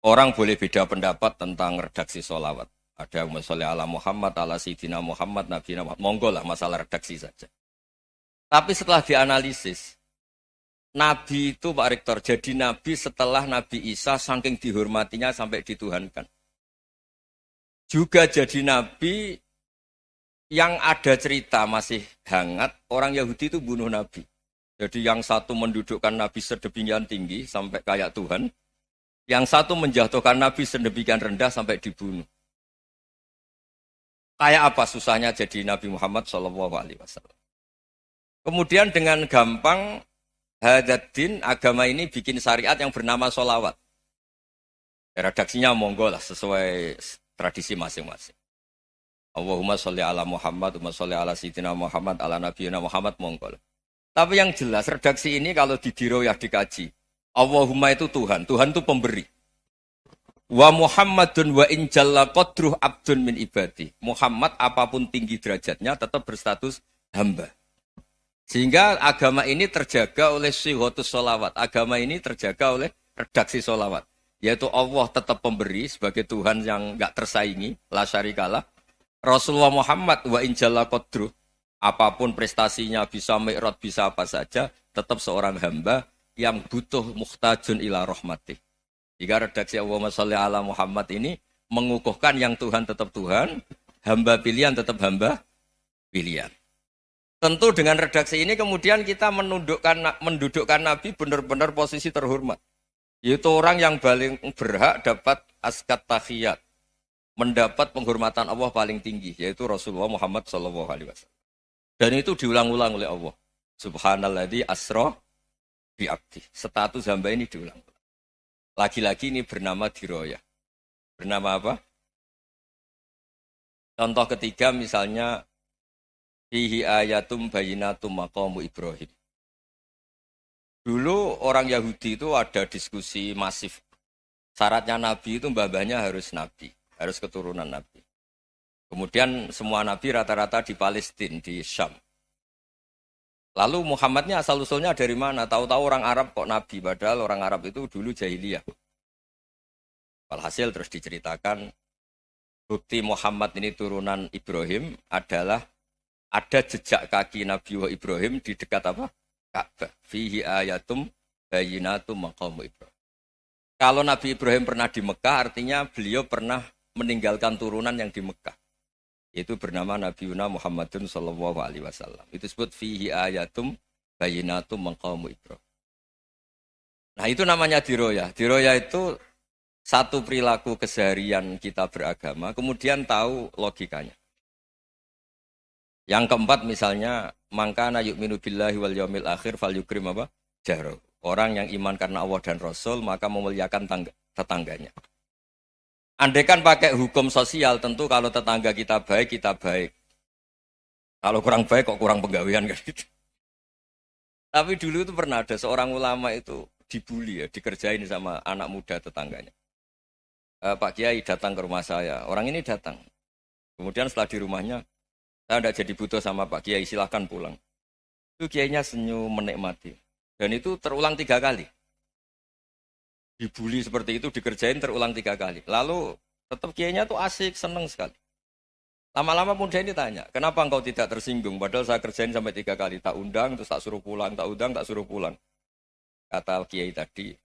Orang boleh beda pendapat tentang redaksi sholawat. Ada Allahumma ala Muhammad, ala Sayyidina Muhammad, Nabi Muhammad. Monggo lah masalah redaksi saja. Tapi setelah dianalisis, Nabi itu Pak Rektor, jadi Nabi setelah Nabi Isa saking dihormatinya sampai dituhankan. Juga jadi Nabi yang ada cerita masih hangat, orang Yahudi itu bunuh Nabi. Jadi yang satu mendudukkan Nabi sedemikian tinggi sampai kayak Tuhan, yang satu menjatuhkan Nabi sedemikian rendah sampai dibunuh. Kayak apa susahnya jadi Nabi Muhammad SAW. Kemudian dengan gampang Hadaddin agama ini bikin syariat yang bernama sholawat. Redaksinya monggo lah sesuai tradisi masing-masing. Allahumma sholli ala Muhammad, Allahumma sholli ala Sayyidina Muhammad, ala Nabiyina Muhammad monggo lah. Tapi yang jelas redaksi ini kalau didiroyah dikaji. Allahumma itu Tuhan, Tuhan itu pemberi. Wa Muhammadun wa in jalla qadruh abdun min ibadi. Muhammad apapun tinggi derajatnya tetap berstatus hamba. Sehingga agama ini terjaga oleh sighatus sholawat. Agama ini terjaga oleh redaksi sholawat. Yaitu Allah tetap pemberi sebagai Tuhan yang enggak tersaingi, la syarikalah. Rasulullah Muhammad wa in jalla qadruh. Apapun prestasinya bisa mi'raj, bisa apa saja, tetap seorang hamba yang butuh muhtajun ila rahmatih. Jika redaksi Allahumma sholli ala Muhammad ini mengukuhkan yang Tuhan tetap Tuhan, hamba pilihan tetap hamba pilihan. Tentu dengan redaksi ini kemudian kita mendudukkan Nabi benar-benar posisi terhormat. Yaitu orang yang paling berhak dapat askat tahiyat, mendapat penghormatan Allah paling tinggi, yaitu Rasulullah Muhammad SAW. Dan itu diulang-ulang oleh Allah. Subhanalladzi asra bi abdi. Status hamba ini diulang. Lagi-lagi ini bernama diroyah. Bernama apa? Contoh ketiga misalnya fihi ayatum bayinatum maqamu Ibrahim. Dulu orang Yahudi itu ada diskusi masif. Syaratnya Nabi itu mbah-mbahnya harus Nabi. Harus keturunan Nabi. Kemudian semua Nabi rata-rata di Palestina, di Syam. Lalu Muhammadnya asal-usulnya dari mana? Tahu-tahu orang Arab kok Nabi, padahal orang Arab itu dulu jahiliyah. Walhasil terus diceritakan, bukti Muhammad ini turunan Ibrahim adalah ada jejak kaki Nabi Ibrahim di dekat apa? Ka'bah. Fihi ayatum bayinatum maqamu Ibrahim. Kalau Nabi Ibrahim pernah di Mekah, artinya beliau pernah meninggalkan turunan yang di Mekah. Itu bernama Nabi Muhammadun sallallahu alaihi wasallam. Itu disebut fihi ayatum bayinatum maqamu Ibrahim. Nah, itu namanya diroyah. Diroyah itu satu perilaku keseharian kita beragama, kemudian tahu logikanya. Yang keempat misalnya, mangkana yu'minu billahi wal yaumil akhir falyukrim apa? Jaro. Orang yang iman karena Allah dan Rasul, maka memuliakan tetangganya. Andaikan pakai hukum sosial, tentu kalau tetangga kita baik, kita baik. Kalau kurang baik, kok kurang penggawean kan gitu. Tapi dulu itu pernah ada seorang ulama itu dibully ya, dikerjain sama anak muda tetangganya. Pak Kiai datang ke rumah saya, orang ini datang. Kemudian setelah di rumahnya, saya tidak jadi butuh sama Pak Kiai, silahkan pulang. Itu Kiainya senyum menikmati. Dan itu terulang 3 kali. Dibully seperti itu, dikerjain terulang 3 kali. Lalu tetap Kiainya tuh asik, seneng sekali. Lama-lama muda ini tanya, kenapa engkau tidak tersinggung? Padahal saya kerjain sampai 3 kali. Tak undang, terus tak suruh pulang, tak undang, tak suruh pulang. Kata Kiai tadi,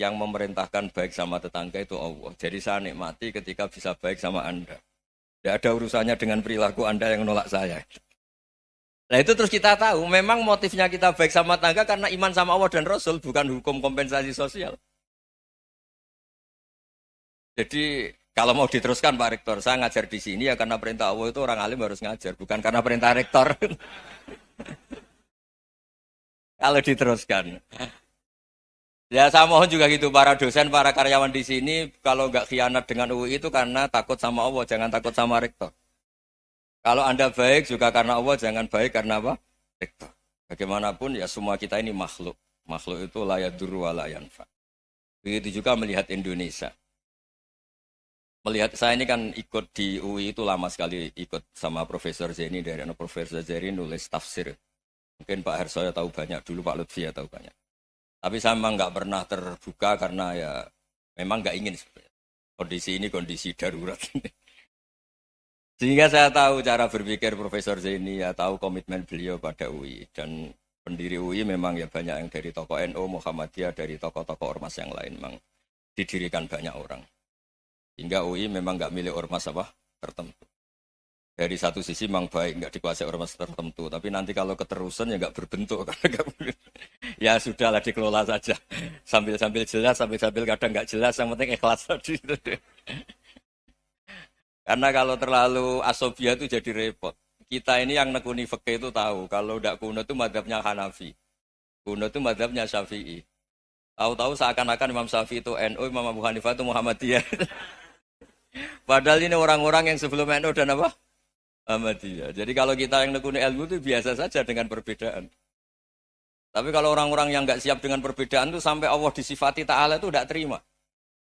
yang memerintahkan baik sama tetangga itu Allah. Jadi saya nikmati ketika bisa baik sama Anda. Tidak ada urusannya dengan perilaku Anda yang menolak saya. Nah itu terus kita tahu, memang motifnya kita baik sama tetangga karena iman sama Allah dan Rasul, bukan hukum kompensasi sosial. Jadi kalau mau diteruskan Pak Rektor, saya ngajar di sini ya karena perintah Allah itu orang alim harus ngajar, bukan karena perintah Rektor. Kalau diteruskan. Ya saya mohon juga gitu, para dosen, para karyawan di sini, kalau nggak khianat dengan UI itu karena takut sama Allah, jangan takut sama Rektor. Kalau Anda baik juga karena Allah, jangan baik karena apa? Rektor. Bagaimanapun ya semua kita ini makhluk. Makhluk itu la yadurru wa la yanfa. Begitu juga melihat Indonesia. Melihat saya ini kan ikut di UI itu lama sekali, ikut sama Profesor Zeni, dari anak Profesor Zeni nulis tafsir. Mungkin Pak Harsoyo tahu banyak, dulu Pak Lutfi ya tahu banyak. Tapi saya memang nggak pernah terbuka karena ya Memang nggak ingin sebenarnya. Kondisi ini kondisi darurat. Sehingga saya tahu cara berpikir Profesor Zaini, ya tahu komitmen beliau pada UI. Dan pendiri UI memang ya banyak yang dari tokoh NU, Muhammadiyah, dari tokoh-tokoh ormas yang lain. Memang didirikan banyak orang. Hingga UI memang nggak milik ormas apa tertentu. Dari satu sisi memang baik, nggak dikuasai ormas tertentu. Tapi nanti kalau keterusan ya nggak berbentuk. Ya sudahlah dikelola saja. Sambil-sambil jelas, sambil-sambil kadang nggak jelas. Yang penting ikhlas tadi. Karena kalau terlalu asobia itu jadi repot. Kita ini yang nekuni fikih itu tahu. Kalau tidak kuno itu madhabnya Hanafi. Kuno itu madhabnya Syafi'i. Tahu-tahu seakan-akan Imam Syafi'i itu NU, Imam Abu Hanifah itu Muhammadiyah. Padahal ini orang-orang yang sebelum NU dan apa? Muhammadiyah. Jadi kalau kita yang nekuni ilmu itu biasa saja dengan perbedaan. Tapi kalau orang-orang yang nggak siap dengan perbedaan itu sampai Allah disifati Ta'ala itu tidak terima.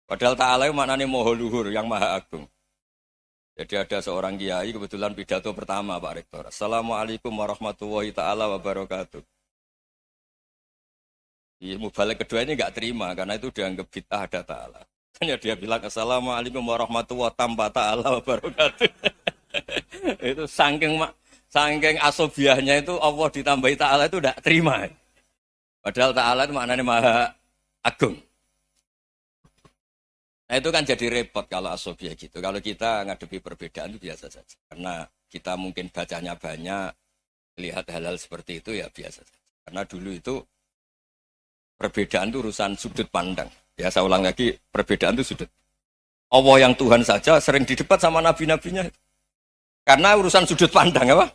Padahal Ta'ala itu maknanya Maha Luhur, yang Maha Agung. Jadi ada seorang kiai kebetulan pidato pertama Pak Rektor. Assalamualaikum warahmatullahi ta'ala wabarakatuh. Mubalek kedua ini nggak terima karena itu dianggap bid'ah ada ta'ala. Hanya dia bilang Assalamualaikum warahmatullahi ta'ala wabarakatuh. Itu saking asobiahnya itu Allah ditambahi ta'ala itu tidak terima. Padahal ta'ala itu maknanya Maha Agung. Nah itu kan jadi repot kalau asobia gitu. Kalau kita ngadepi perbedaan itu biasa saja. Karena kita mungkin bacanya banyak, lihat hal-hal seperti itu ya biasa saja. Karena dulu itu perbedaan itu urusan sudut pandang. Ya saya ulang lagi, perbedaan itu sudut. Allah yang Tuhan saja sering didebat sama nabi-nabinya. Karena urusan sudut pandang apa?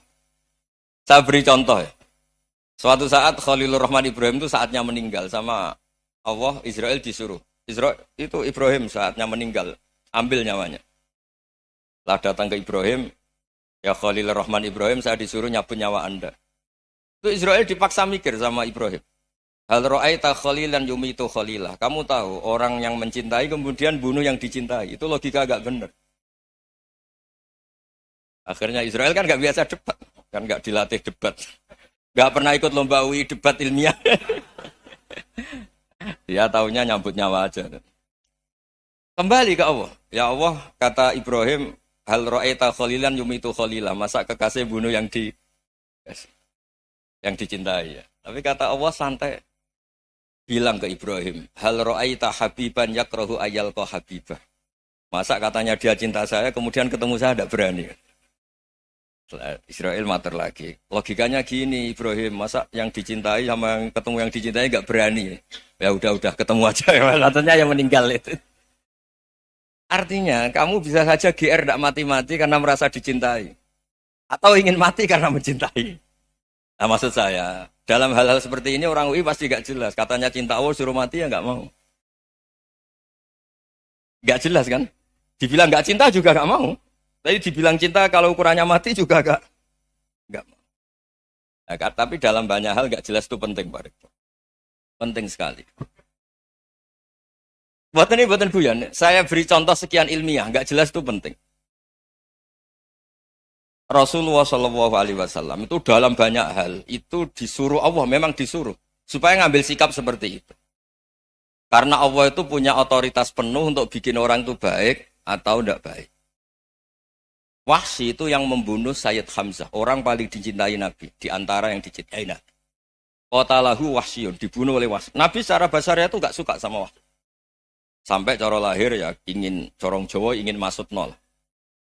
Saya beri contoh ya. Suatu saat Khalilur Rahman Ibrahim itu saatnya meninggal sama Allah, Israel disuruh. Itu Ibrahim saatnya meninggal, ambil nyawanya. Setelah datang ke Ibrahim, ya Khalilur Rahman Ibrahim, saya disuruh nyabut nyawa Anda. Itu Israel dipaksa mikir sama Ibrahim. Hal ra'aita khalilan yumitu khalilah. Kamu tahu, orang yang mencintai kemudian bunuh yang dicintai. Itu logika agak benar. Akhirnya Israel kan nggak biasa debat. Kan nggak dilatih debat. Nggak pernah ikut lomba UI debat ilmiah. Dia taunya nyambut nyawa aja. Kembali ke Allah. Ya Allah, kata Ibrahim, hal ra'aita khalilan yumitu khalilah. Masa kekasih bunuh yang dicintai ya. Tapi kata Allah santai. Bilang ke Ibrahim, hal ra'aita habiban yakrahu ayyalqa habibah. Masa katanya dia cinta saya, kemudian ketemu saya tidak berani. Israel mater lagi. Logikanya gini Ibrahim, masa yang dicintai sama yang ketemu yang dicintai nggak berani. Ya udah ketemu aja. Katanya yang meninggal itu. Artinya kamu bisa saja GR tidak mati-mati karena merasa dicintai. Atau ingin mati karena mencintai. Nah maksud saya, dalam hal-hal seperti ini orang UI pasti nggak jelas. Katanya cinta Allah suruh mati ya nggak mau. Nggak jelas kan? Dibilang nggak cinta juga nggak mau. Tapi dibilang cinta kalau ukurannya mati juga nggak mau. Nah, tapi dalam banyak hal nggak jelas itu penting Pak Rektor. Penting sekali. Buatan guyon. Saya beri contoh sekian ilmiah, nggak jelas itu penting. Rasulullah Shallallahu Alaihi Wasallam itu dalam banyak hal itu disuruh Allah, memang disuruh supaya ngambil sikap seperti itu. Karena Allah itu punya otoritas penuh untuk bikin orang itu baik atau tidak baik. Wahsy itu yang membunuh Sayyid Hamzah, orang paling dicintai Nabi, di antara yang dicintai Nabi. Qatalahu Wahsyun, dibunuh oleh Wahsy. Nabi secara basarnya itu gak suka sama Wahsy. Sampai cara lahir ya ingin, corong Jawa ingin masuk nol.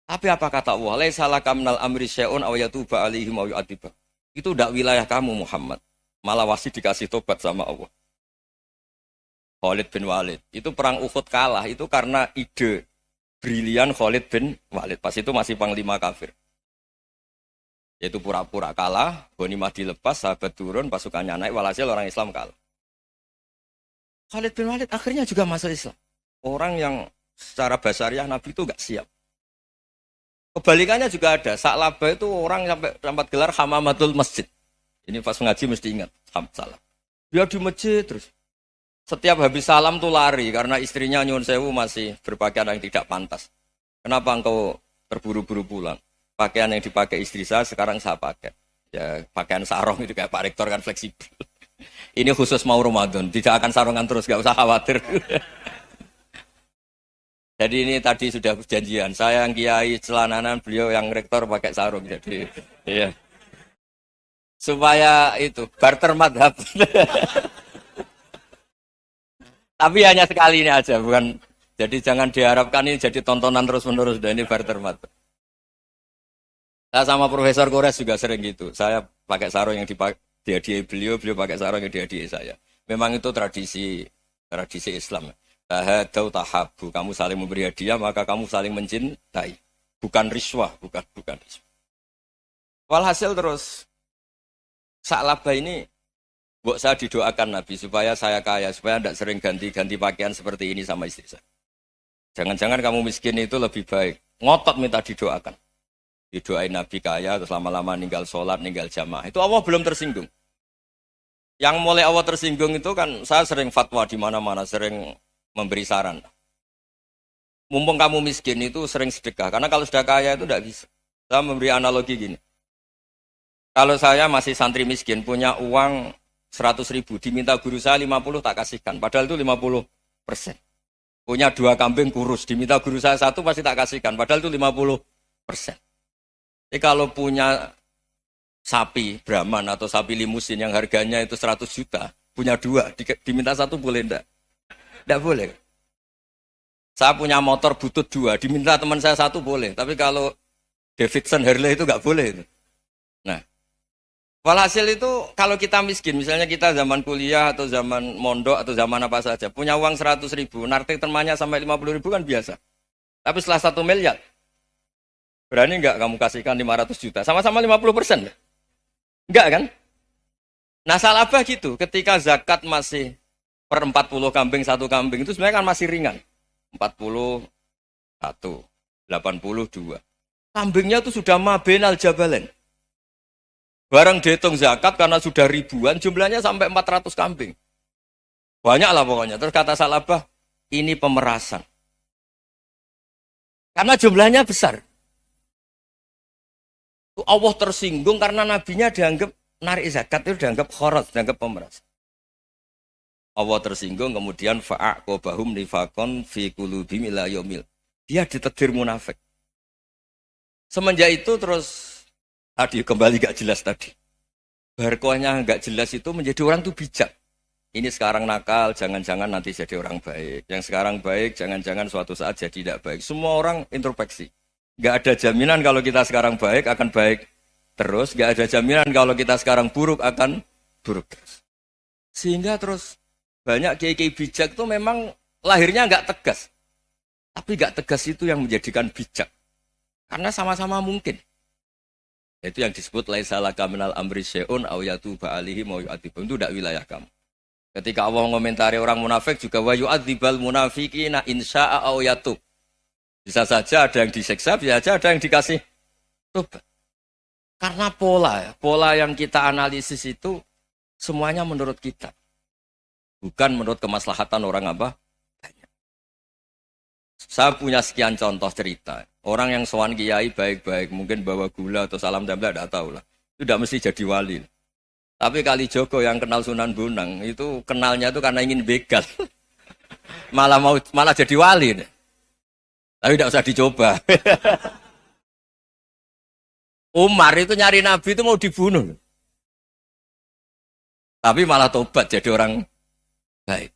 Tapi apa kata Allah? Laisa laka minal amri syai'un aw yatuba alaihim aw yu'adzibah. Itu tidak wilayah kamu Muhammad. Malah Wahsy dikasih tobat sama Allah. Khalid bin Walid. Itu perang Uhud kalah, itu karena ide brilian Khalid bin Walid. Pas itu masih panglima kafir. Yaitu pura-pura kalah, ghanimah dilepas, sahabat turun, pasukannya naik, walhasil orang Islam kalah. Khalid bin Walid akhirnya juga masuk Islam. Orang yang secara basariah Nabi itu gak siap. Kebalikannya juga ada. Sa'labah itu orang sampai tempat gelar hamamatul masjid. Ini pas ngaji mesti ingat. Salam. Dia di masjid terus. Setiap habis salam tuh lari karena istrinya nyuwun sewu masih berpakaian yang tidak pantas. Kenapa engkau terburu-buru pulang? Pakaian yang dipakai istri saya sekarang saya pakai. Ya pakaian sarung itu kayak Pak Rektor kan fleksibel. Ini khusus mau Ramadan, tidak akan sarungan terus, gak usah khawatir. Jadi ini tadi sudah perjanjian. Saya yang kiai celananan, beliau yang rektor pakai sarung. Jadi iya. Supaya itu barter madhab. Tapi hanya sekali ini aja, bukan. Jadi jangan diharapkan ini jadi tontonan terus-menerus. Dan ini barter madhab. Saya sama Profesor Kores juga sering gitu. Saya pakai sarung yang dihadiahi beliau, beliau pakai sarung yang dihadiahi saya. Memang itu tradisi Islam. Tahadau tahabu, kamu saling memberi hadiah maka kamu saling mencintai. Bukan riswah, bukan riswah. Walhasil terus Sa'labah ini buat saya didoakan Nabi supaya saya kaya, supaya tidak sering ganti-ganti pakaian seperti ini sama istri saya. Jangan-jangan kamu miskin itu lebih baik. Ngotot minta didoakan. Didoain Nabi kaya, terus lama-lama ninggal sholat, ninggal jamaah. Itu Allah belum tersinggung. Yang mulai Allah tersinggung itu kan saya sering fatwa di mana-mana, sering memberi saran. Mumpung kamu miskin itu sering sedekah. Karena kalau sudah kaya itu tidak bisa. Saya memberi analogi gini. Kalau saya masih santri miskin, punya uang 100.000, diminta guru saya 50 tak kasihkan. Padahal itu 50%. Punya 2 kambing kurus, diminta guru saya 1 pasti tak kasihkan. Padahal itu 50%. Jadi kalau punya sapi Brahman atau sapi limusin yang harganya itu 100 juta, punya 2, diminta 1 boleh enggak? Tidak boleh. Saya punya motor butut 2, diminta teman saya 1 boleh. Tapi kalau Davidson Harley itu nggak boleh. Nah, walhasil itu kalau kita miskin, misalnya kita zaman kuliah atau zaman mondok atau zaman apa saja, punya uang 100.000, nartik temannya sampai 50.000 kan biasa. Tapi setelah 1 miliar, berani nggak kamu kasihkan 500 juta? Sama-sama 50%. Enggak kan? Nah, Sa'labah gitu, ketika zakat masih per 40 kambing 1 kambing itu sebenarnya kan masih ringan. 41, 82. Kambingnya itu sudah mabenal jabalen. Barang dihitung zakat karena sudah ribuan, jumlahnya sampai 400 kambing. Banyak lah pokoknya. Terus kata Sa'labah, ini pemerasan. Karena jumlahnya besar. Allah tersinggung karena nabinya dianggap narik zakat itu dianggap khorat, dianggap pemerasan. Allah tersinggung kemudian fa'aqobahum nifakon fi qulubihim ila yaumil. Dia ditetir munafik. Semenjak itu terus tadi kembali gak jelas tadi. Barkohnya gak jelas itu menjadi orang tuh bijak. Ini sekarang nakal, jangan-jangan nanti jadi orang baik. Yang sekarang baik, jangan-jangan suatu saat jadi tidak baik. Semua orang introspeksi. Gak ada jaminan kalau kita sekarang baik akan baik terus. Gak ada jaminan kalau kita sekarang buruk akan buruk terus. Sehingga terus banyak kiai-kiai bijak itu memang lahirnya nggak tegas. Tapi nggak tegas itu yang menjadikan bijak. Karena sama-sama mungkin. Itu yang disebut laisa laka minal amri syai'un aw yatuba alihi mau yu'adzibum. Itu tidak wilayah kamu. Ketika Allah mengomentari orang munafik juga wa yu'adzibal munafiqina insya'a aw yatub. Bisa saja ada yang disiksa, bisa saja ada yang dikasih tobat. Karena pola yang kita analisis itu semuanya menurut kita. Bukan menurut kemaslahatan orang apa? Banyak. Saya punya sekian contoh cerita. Orang yang sowan kiai baik-baik, mungkin bawa gula atau salam tempel, tidak tahu lah. Itu tidak mesti jadi wali. Tapi Kalijogo yang kenal Sunan Bonang, itu kenalnya itu karena ingin begal. malah jadi wali. Tapi tidak usah dicoba. Umar itu nyari Nabi itu mau dibunuh. Tapi malah tobat jadi orang baik.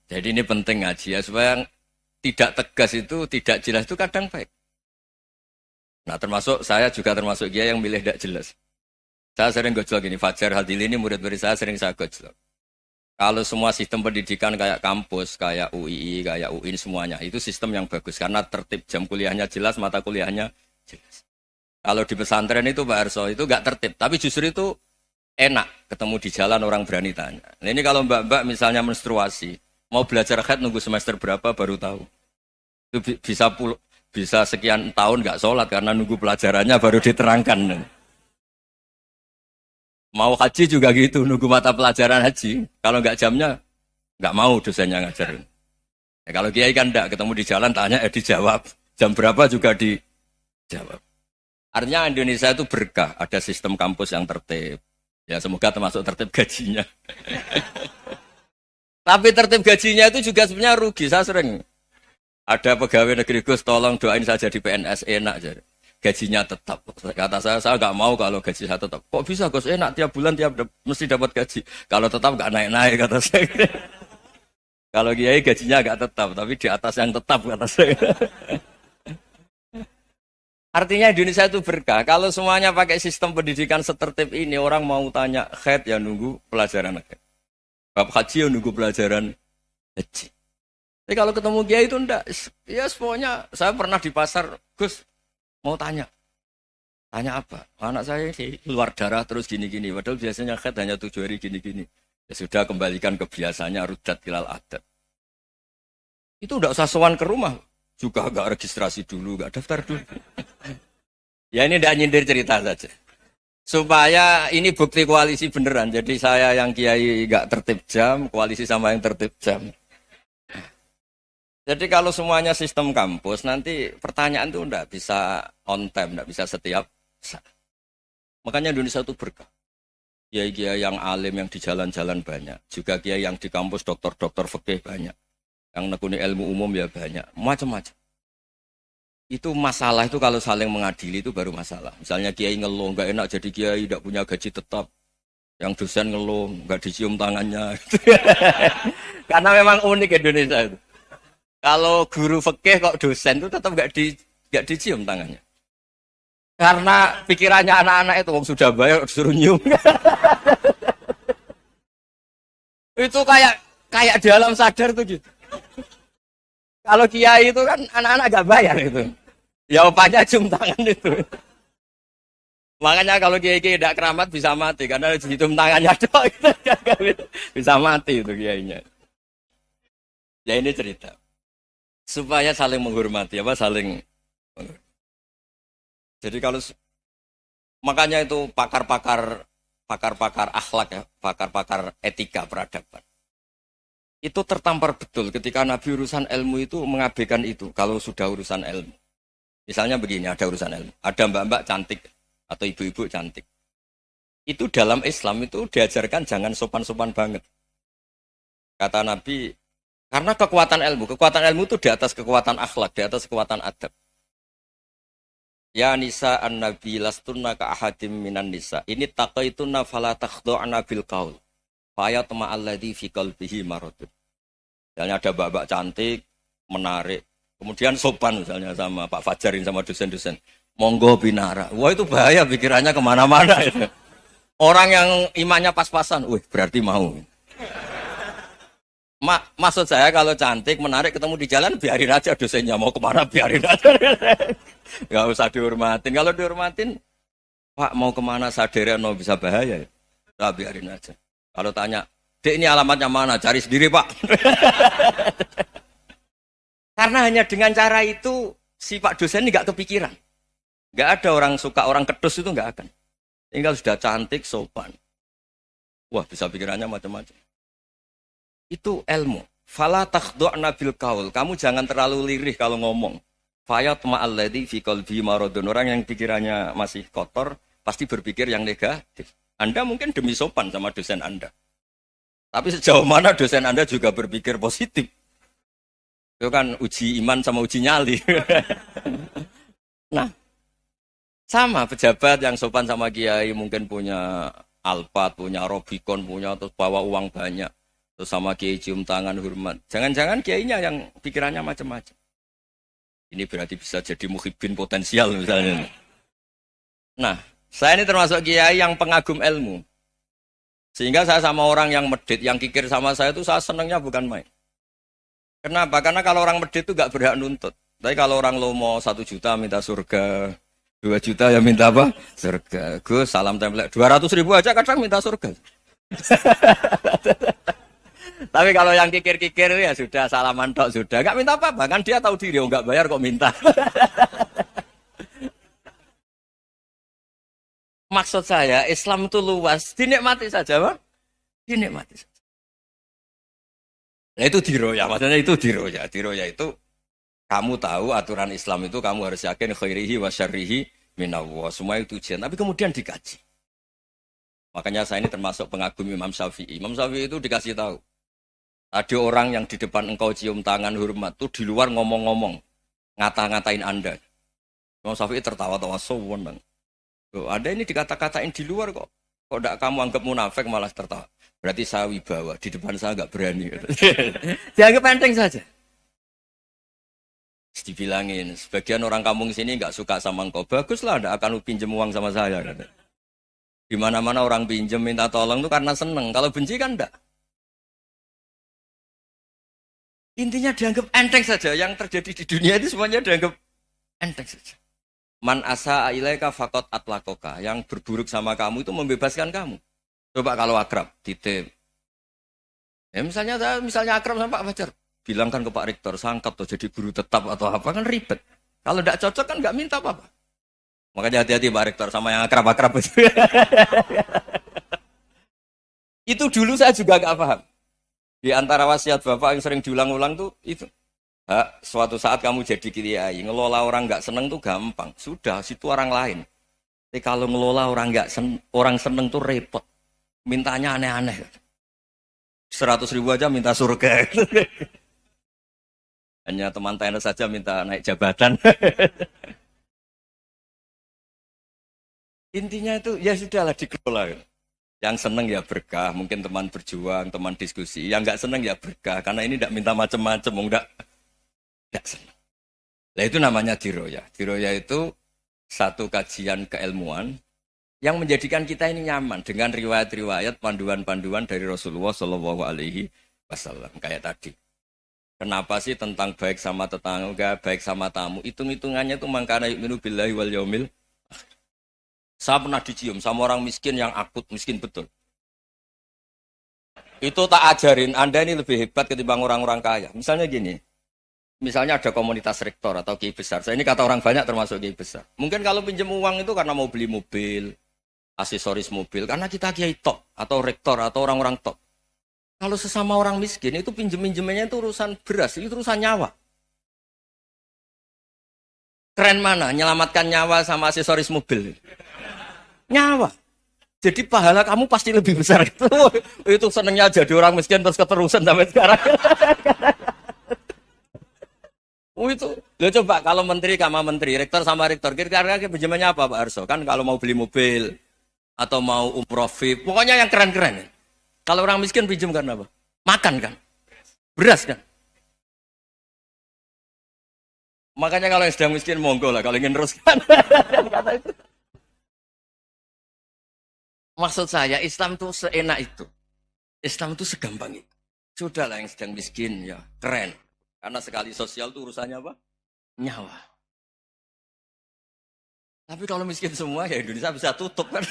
Jadi ini penting ngaji ya, supaya tidak tegas itu, tidak jelas itu kadang baik. Nah termasuk saya juga termasuk dia yang milih tidak jelas. Saya sering gojlok gini, Fajar Hadili ini murid-murid saya sering saya gojlok. Kalau semua sistem pendidikan kayak kampus, kayak UII, kayak UIN semuanya, itu sistem yang bagus. Karena tertib jam kuliahnya jelas, mata kuliahnya jelas. Kalau di pesantren itu Pak Arso, itu nggak tertib. Tapi justru itu enak ketemu di jalan orang berani tanya. Nah, ini kalau mbak-mbak misalnya menstruasi, mau belajar haid nunggu semester berapa baru tahu. Itu bisa sekian tahun nggak sholat karena nunggu pelajarannya baru diterangkan. Mau haji juga gitu, nunggu mata pelajaran haji. Kalau nggak jamnya, nggak mau dosennya ngajarin. Ya, kalau kiai kan enggak, ketemu di jalan tanya, dijawab. Jam berapa juga dijawab. Artinya Indonesia itu berkah, ada sistem kampus yang tertib. Ya semoga termasuk tertib gajinya. Tapi tertib gajinya itu juga sebenarnya rugi. Saya sering ada pegawai negeri Gus, tolong doain saja di PNS enak jadi. Gajinya tetap. Kata saya nggak mau kalau gaji saya tetap. Kok bisa Gus enak tiap bulan mesti dapat gaji. Kalau tetap nggak naik-naik kata saya. Kalau kiai gajinya nggak tetap, tapi di atas yang tetap kata saya. Artinya Indonesia itu berkah. Kalau semuanya pakai sistem pendidikan setertib ini, orang mau tanya khaid ya nunggu pelajaran khaid. Bab haji ya nunggu pelajaran haji. Tapi kalau ketemu kiai itu enggak. Ya pokoknya saya pernah di pasar, Gus mau tanya. Tanya apa? Anak saya keluar darah terus gini-gini. Padahal biasanya khaid hanya 7 hari gini-gini. Ya sudah kembalikan ke biasanya rudat ilal adat. Itu enggak usah sowan ke rumah. Juga enggak registrasi dulu, enggak daftar dulu. Ya ini enggak nyindir cerita saja. Supaya ini bukti koalisi beneran. Jadi saya yang kiai enggak tertib jam, koalisi sama yang tertib jam. Jadi kalau semuanya sistem kampus, nanti pertanyaan itu enggak bisa on time, enggak bisa setiap saat. Makanya Indonesia itu berkah. Kiai-kiai yang alim yang di jalan-jalan banyak. Juga kiai yang di kampus dokter-dokter fikih banyak. Yang nekuni ilmu umum ya banyak. Macam-macam. Itu masalah itu kalau saling mengadili itu baru masalah. Misalnya kiai ngeluh, nggak enak jadi kiai, tidak punya gaji tetap. Yang dosen ngeluh, nggak dicium tangannya. Karena memang unik Indonesia itu. Kalau guru fikih kok dosen itu tetap nggak dicium tangannya. Karena pikirannya anak-anak itu, sudah bayar disuruh nyium. Itu kayak di alam sadar tuh gitu. Kalau kiai itu kan anak-anak gak bayar itu. Ya opanya cium tangan itu. Makanya kalau kiai-kiai tidak keramat bisa mati. Karena cium tangannya doang itu. Bisa mati itu kiainya. Ya ini cerita. Supaya saling menghormati. Saling menghormati. Jadi kalau makanya itu pakar-pakar akhlak ya. Pakar-pakar etika peradaban. Itu tertampar betul ketika Nabi urusan ilmu itu mengabaikan itu kalau sudah urusan ilmu. Misalnya begini, ada urusan ilmu. Ada mbak-mbak cantik atau ibu-ibu cantik. Itu dalam Islam itu diajarkan jangan sopan-sopan banget. Kata Nabi, karena kekuatan ilmu itu di atas kekuatan akhlak, di atas kekuatan adab. Ya nisa an-nabi lastunna ka ahadim minan nisa. Ini taqaitunna fala takhdu'na bil qaul. Fayat ma'alladhi fi qalbihi maradun. Misalnya ada mbak-mbak cantik, menarik. Kemudian sopan misalnya sama Pak Fajarin sama dosen-dosen. Monggo binara. Wah itu bahaya pikirannya kemana-mana itu. Orang yang imannya pas-pasan, berarti mau. Maksud saya kalau cantik, menarik ketemu di jalan, biarin aja dosennya. Mau kemana biarin aja. Gak usah dihormatin. Kalau dihormatin, Pak mau kemana sadereno bisa bahaya. Nah, biarin aja. Kalau tanya, Dek ini alamatnya mana? Cari sendiri Pak. Karena hanya dengan cara itu, si Pak dosen ini gak kepikiran. Gak ada orang suka, orang kedus itu gak akan. Tinggal sudah cantik, sopan. Wah bisa pikirannya macam-macam. Itu ilmu. Fala takhdu'na bil qaul. Kamu jangan terlalu lirih kalau ngomong. Fayat ma'alladhi fi qalbi maradun. Orang yang pikirannya masih kotor, pasti berpikir yang negatif. Anda mungkin demi sopan sama dosen Anda. Tapi sejauh mana dosen Anda juga berpikir positif. Itu kan uji iman sama uji nyali. Nah, sama pejabat yang sopan sama kiai mungkin punya Alphard, punya Robicon, punya terus bawa uang banyak. Terus sama kiai cium tangan hormat. Jangan-jangan kiainya yang pikirannya macam-macam. Ini berarti bisa jadi muhibbin potensial misalnya. Nah, saya ini termasuk kiai yang pengagum ilmu. Sehingga saya sama orang yang medit, yang kikir sama saya itu saya senangnya bukan main. Kenapa? Karena kalau orang medit itu gak berhak nuntut. Tapi kalau orang lomo 1 juta minta surga, 2 juta ya minta apa? Surga. Gus salam template 200.000 aja kadang minta surga. Tapi kalau yang kikir-kikir ya sudah salaman tok sudah. Gak minta apa-apa kan dia tahu diri, gak bayar kok minta. Maksud saya, Islam itu luas, dinikmati saja, Bang. Dinikmati saja. Nah itu diroya, maksudnya itu diroya. Diroya itu, kamu tahu aturan Islam itu, kamu harus yakin khairihi wa syarrihi minallah. Semua itu ujian, tapi kemudian dikaji. Makanya saya ini termasuk pengagum Imam Syafi'i. Imam Syafi'i itu dikasih tahu. Ada orang yang di depan engkau cium tangan hormat tuh di luar ngomong-ngomong, ngata-ngatain Anda. Imam Syafi'i tertawa-tawa sowan. Loh, Anda ini dikata-katain di luar kok. Kok tidak kamu anggap munafik malah tertawa. Berarti saya wibawa, di depan saya nggak berani. Dianggap enteng saja. Dibilangin, sebagian orang kampung sini nggak suka sama engkau. Baguslah, tidak akan pinjam uang sama saya. Di mana-mana orang pinjam minta tolong itu karena seneng. Kalau benci kan enggak. Intinya dianggap enteng saja. Yang terjadi di dunia itu semuanya dianggap enteng saja. Man asa ilaika fakot atlakoka. Yang berburuk sama kamu itu membebaskan kamu. Coba kalau akrab, titip. Ya misalnya akrab sama Pak Fajar. Bilangkan ke Pak Rektor, sangkat tuh jadi guru tetap atau apa, kan ribet. Kalau tidak cocok kan nggak minta apa-apa. Makanya hati-hati Pak Rektor sama yang akrab-akrab itu. Itu dulu saya juga nggak paham. Di antara wasiat Bapak yang sering diulang-ulang tuh itu. Suatu saat kamu jadi kiai, ngelola orang nggak seneng tuh gampang. Sudah, situ orang lain. Tapi kalau ngelola orang seneng tuh repot. Mintanya aneh-aneh. 100.000 aja minta surga. Hanya teman tenis saja minta naik jabatan. Intinya itu ya sudahlah dikelola. Yang seneng ya berkah, mungkin teman berjuang, teman diskusi. Yang nggak seneng ya berkah, karena ini tidak minta macam-macam, nggak seneng. Nah itu namanya diroya. Diroya itu satu kajian keilmuan yang menjadikan kita ini nyaman dengan riwayat-riwayat, panduan-panduan dari Rasulullah Shallallahu Alaihi Wasallam kayak tadi. Kenapa sih tentang baik sama tetangga, baik sama tamu? Hitung-hitungannya itu mangkana yu'minu billahi wal yaumil. Saya pernah dicium sama orang miskin yang akut, miskin betul. Itu tak ajarin, Anda ini lebih hebat ketimbang orang-orang kaya. Misalnya gini, misalnya ada komunitas rektor atau kiai besar. Saya ini kata orang banyak termasuk kiai besar. Mungkin kalau pinjam uang itu karena mau beli mobil, aksesoris mobil, karena kita kiai top atau rektor atau orang-orang top. Kalau sesama orang miskin itu pinjem-pinjemannya itu urusan beras, itu urusan nyawa. Keren mana? Nyelamatkan nyawa sama aksesoris mobil. Nyawa. Jadi pahala kamu pasti lebih besar itu. Itu senengnya jadi orang miskin terus keterusan sampai sekarang. Itu. Lo coba kalau menteri sama menteri, rektor sama rektor, kira-kira pinjamannya apa Pak Arso? Kan kalau mau beli mobil atau mau umroh VIP, pokoknya yang keren-keren. Kalau orang miskin pinjam karena apa? Makan kan? Beras kan? Makanya kalau yang sedang miskin monggo lah, kalau ingin teruskan. Maksud saya Islam itu seenak itu. Islam itu segampang itu. Sudahlah yang sedang miskin ya keren. Karena sekali sosial itu urusannya apa? Nyawa. Tapi kalau miskin semua ya Indonesia bisa tutup kan.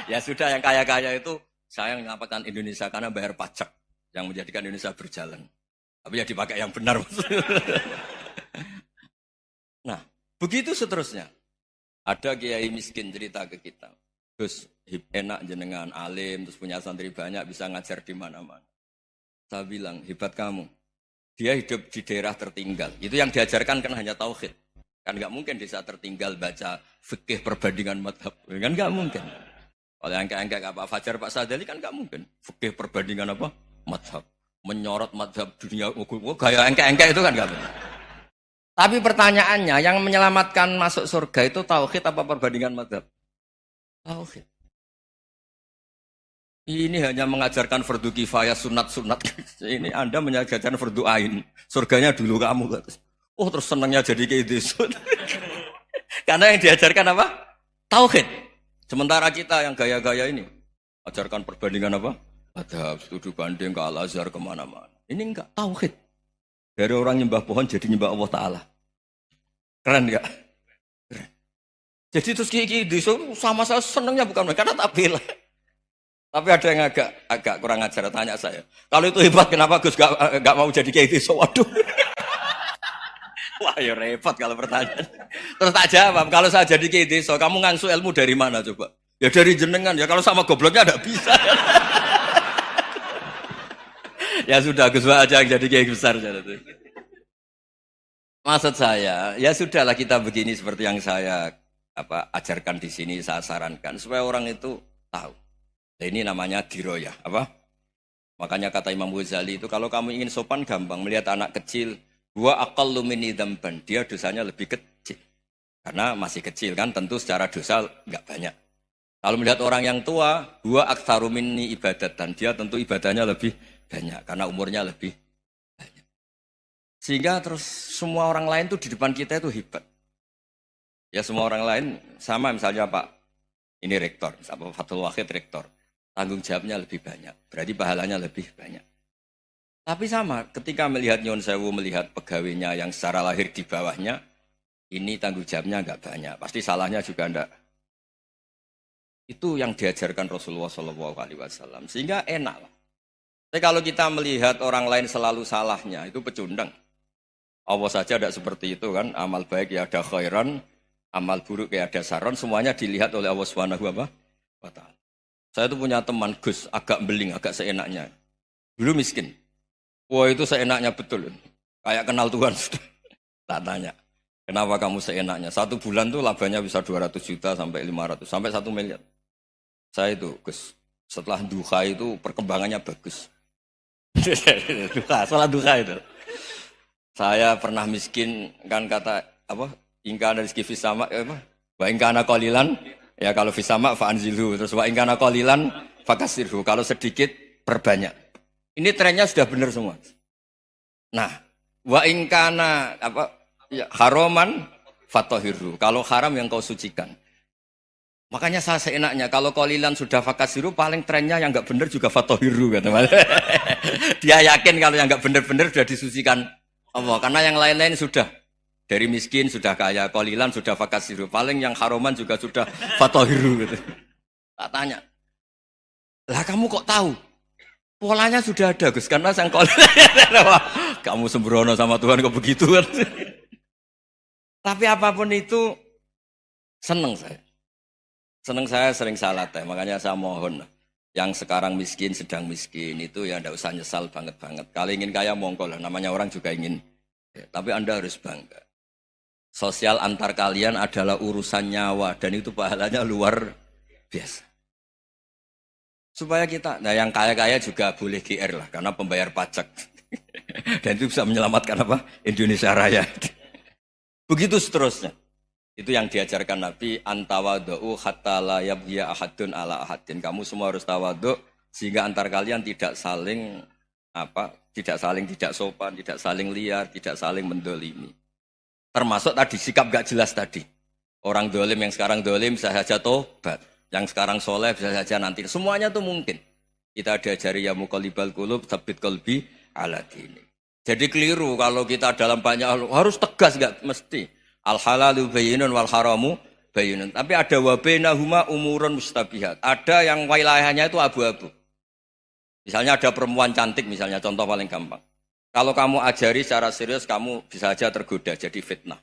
Ya sudah yang kaya-kaya itu saya menyelamatkan Indonesia karena bayar pajak yang menjadikan Indonesia berjalan. Tapi ya dipakai yang benar. Nah, begitu seterusnya. Ada kiai miskin cerita ke kita. Terus enak jenengan alim, terus punya santri banyak, bisa ngajar di mana-mana. Saya bilang, hebat kamu. Dia hidup di daerah tertinggal. Itu yang diajarkan kan hanya tauhid. Kan nggak mungkin desa tertinggal baca fikih perbandingan madhab. Kan nggak mungkin. Oleh angka-angka Pak Fajar, Pak Sadali kan nggak mungkin. Fikih perbandingan apa? Madhab. Menyorot madhab dunia. Gaya angka-angka itu kan nggak mungkin. Tapi pertanyaannya, yang menyelamatkan masuk surga itu tauhid apa perbandingan madhab? Tauhid. Ini hanya mengajarkan fardu kifayah, sunat-sunat. Ini Anda mengajarkan fardu ain. Surganya dulu kamu. Oh terus senangnya jadi kayak gitu. Karena yang diajarkan apa? Tauhid. Sementara kita yang gaya-gaya ini, ajarkan perbandingan apa? Madhab, studi banding ke Al-Azhar kemana-mana. Ini enggak, tauhid. Dari orang nyembah pohon jadi nyembah Allah Ta'ala. Keren enggak? Keren. Jadi terus kiki sama saya senangnya bukan karena tak bela. Tapi ada yang agak kurang ajar, tanya saya. Kalau itu hebat, kenapa Gus gak mau jadi kayak gitu? Waduh. Wah ya repot kalau pertanyaan. Terus tak jawab, kalau saya jadi kayak gitu, kamu ngangsu ilmu dari mana coba? Ya dari jenengan, ya kalau sama gobloknya ada bisa. Ya sudah, Gus aja yang jadi kayak besar. Maksud saya, ya sudahlah kita begini seperti yang saya ajarkan di sini, saya sarankan. Supaya orang itu tahu. Nah, ini namanya diroyah, apa? Makanya kata Imam Ghazali itu kalau kamu ingin sopan gampang melihat anak kecil, huwa aqallu minni dzamban, dia dosanya lebih kecil. Karena masih kecil kan tentu secara dosa enggak banyak. Kalau melihat orang yang tua, huwa aktsaru minni ibadatan, dia tentu ibadahnya lebih banyak karena umurnya lebih banyak. Sehingga terus semua orang lain tuh di depan kita itu hebat. Ya semua orang lain sama misalnya Pak ini rektor, Pak Fathul Wahid rektor. Tanggung jawabnya lebih banyak, berarti pahalanya lebih banyak. Tapi sama, ketika melihat Nyon Sewu, melihat pegawainya yang secara lahir di bawahnya, ini tanggung jawabnya enggak banyak, pasti salahnya juga enggak. Itu yang diajarkan Rasulullah SAW, sehingga enak. Tapi kalau kita melihat orang lain selalu salahnya, itu pecundang. Allah saja tidak seperti itu kan, amal baik ya ada khairan, amal buruk ya ada saron, semuanya dilihat oleh Allah Subhanahu wa Ta'ala. Saya tuh punya teman Gus, agak beling, agak seenaknya. Dulu miskin. Wah itu seenaknya betul. Kayak kenal Tuhan. Tak tanya, kenapa kamu seenaknya? 1 bulan tuh labanya bisa 200 juta sampai 500, sampai 1 miliar. Saya itu Gus, setelah duha itu perkembangannya bagus. Setelah duha itu. Saya pernah miskin, kan kata, apa, ingka dari rezeki fisama, apa? Wa ingkana qalilan. Ya kalau fisama fa'anzilhu, terus wa ingkana qalilan fakasirhu, kalau sedikit perbanyak. Ini trennya sudah benar semua. Nah, wa ingkana apa ya, haroman fatahirhu, kalau haram yang kau sucikan. Makanya saya seenaknya kalau qalilan sudah fakasirhu, paling trennya yang enggak benar juga fatahirhu kata Mas. Dia yakin kalau yang enggak benar-benar sudah disucikan Allah, karena yang lain-lain sudah dari miskin sudah kaya, qalilan sudah fakasiru, paling yang haroman juga sudah fatahiru gitu. Tak tanya, lah kamu kok tahu? Polanya sudah ada Gus, karena sang qalilan. Kamu sembrono sama Tuhan kok begitu kan? Tapi apapun itu seneng saya. Seneng saya sering salah teh, makanya saya mohon yang sekarang miskin, sedang miskin itu ya ndak usah nyesal banget-banget. Kalau ingin kaya monggo lah, namanya orang juga ingin. Ya, tapi Anda harus bangga. Sosial antar kalian adalah urusan nyawa dan itu pahalanya luar biasa. Supaya kita, nah yang kaya-kaya juga boleh GR lah karena pembayar pajak. Dan itu bisa menyelamatkan apa? Indonesia Raya. Begitu seterusnya. Itu yang diajarkan Nabi, antawadhu hatta la yabghiya ahadun ala ahadin. Kamu semua harus tawadhu sehingga antar kalian tidak saling tidak sopan, tidak saling liar, tidak saling mendolimi. Termasuk tadi sikap gak jelas tadi. Orang dolim yang sekarang dolim bisa saja tobat. Yang sekarang soleh bisa saja nanti. Semuanya tuh mungkin. Kita diajari ya muqallibal qulub tsabbit qalbi ala dini. Jadi keliru kalau kita dalam banyak hal harus tegas, gak mesti. Al halalu bayyinun wal haramu bayyinun. Tapi ada wa bainahuma umurun mustabihat. Ada yang wilayahnya itu abu-abu. Misalnya ada perempuan cantik misalnya, contoh paling gampang. Kalau kamu ajari secara serius, kamu bisa saja tergoda jadi fitnah.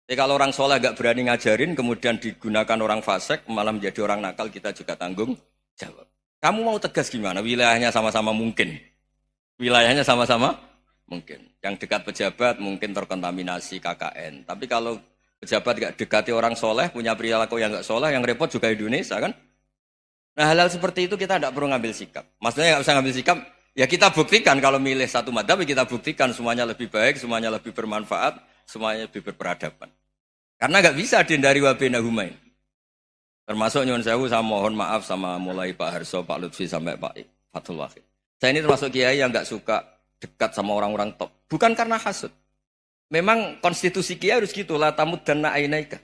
Tapi kalau orang soleh gak berani ngajarin, kemudian digunakan orang fasik, malah menjadi orang nakal, kita juga tanggung jawab. Kamu mau tegas gimana? Wilayahnya sama-sama mungkin. Wilayahnya sama-sama mungkin. Yang dekat pejabat mungkin terkontaminasi KKN. Tapi kalau pejabat gak dekati orang soleh, punya perilaku yang gak soleh, yang repot juga Indonesia kan? Nah hal-hal seperti itu kita tidak perlu ngambil sikap. Maksudnya gak usah ngambil sikap, ya kita buktikan kalau milih satu madzhab, kita buktikan semuanya lebih baik, semuanya lebih bermanfaat, semuanya lebih berperadaban. Karena nggak bisa dihindari wa bainahuma. Termasuk nyuwun sewu, saya mohon maaf sama mulai Pak Harso, Pak Lutfi sampai Pak Fathul Wahid. Saya ini termasuk kiai yang nggak suka dekat sama orang-orang top. Bukan karena hasud. Memang konstitusi kiai harus gitu lah, tamud dan na'inaika.